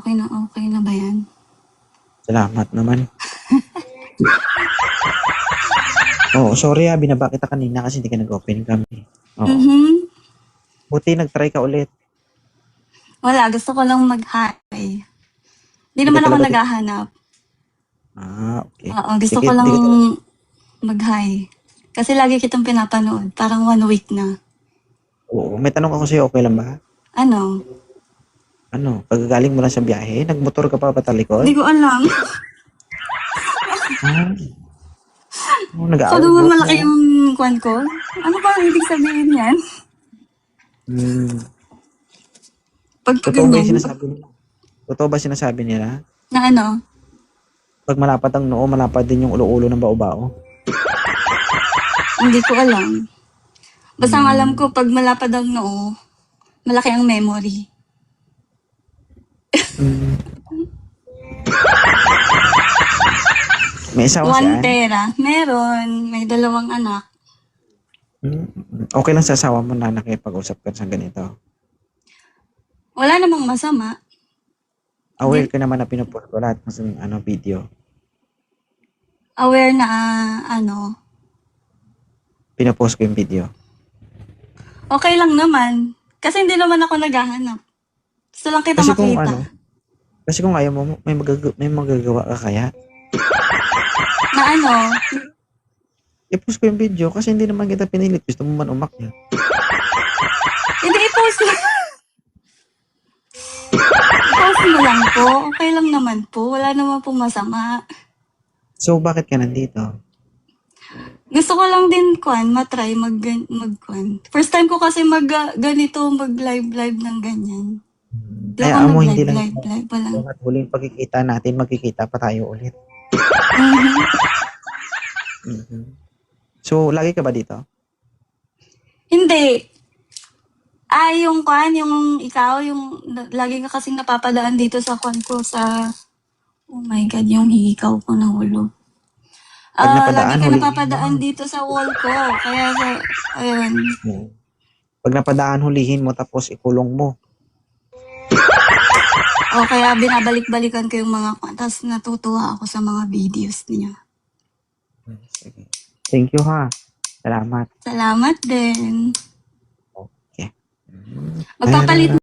Okay na ba yan? Salamat naman. Oo, sorry binaba kita kanina kasi hindi ka nag-open cam. Oo. Buti nag-try ka ulit. Wala, gusto ko lang mag-hi. Hindi naman ako naghahanap. Okay. Oo, gusto ko lang mag-hi. Kasi lagi kitang pinapanood. Parang 1 week na. Oo, may tanong ako sa'yo, okay lang ba? Ano? Pagkagaling mo lang sa biyahe, nagmotor ka pa patalikod? Hindi ko alam. So, naman malaki yung kwan ko? Ano ba ang ibig sabihin yan? Totoo ba yung sinasabi nila? Totoo ba sinasabi nila? Na ano? Pag malapad ang noo, malapad din yung ulo-ulo ng bao-bao? Hindi ko alam. Basta ang alam ko, pag malapad ang noo, malaki ang memory. May asawa siya? 1 tera. Meron. May 2 anak. Okay lang sa asawa mo na nakipag-usap ka sa ganito? Wala namang masama. Aware ka naman na pinupost ko lahat ng video? Aware na Pinupost ko yung video? okay lang naman. Kasi hindi naman ako naghahanap. Gusto lang kita makita. Kasi kung ayaw mo, may magagawa ka kaya? Na ano? I-post ko yung video kasi hindi naman kita pinilit. Gusto mo man umakyat. Hindi, i-post mo. I-post mo lang po. Okay lang naman po. Wala naman pong masama. So, bakit ka nandito? Gusto ko lang din matry mag-kwan. First time ko kasi ganito, mag-live ng ganyan. Di Kaya ako mo hindi lang live. Wala. at huling pagkikita natin, magkikita pa tayo ulit. So, lagi ka ba dito? Hindi. Yung ikaw, yung lagi ka kasing napapadaan dito sa kwan ko sa, oh my God, yung hikaw ko nahulog. Lagi ka napapadaan dito sa wall ko. Kaya, ayun. Pag napadaan, hulihin mo tapos ikulong mo. Kaya binabalik-balikan ko yung mga kwan. Tapos natutuwa ako sa mga videos niya. Sige. Thank you ha. Salamat. Salamat din. Okay. Magpapalit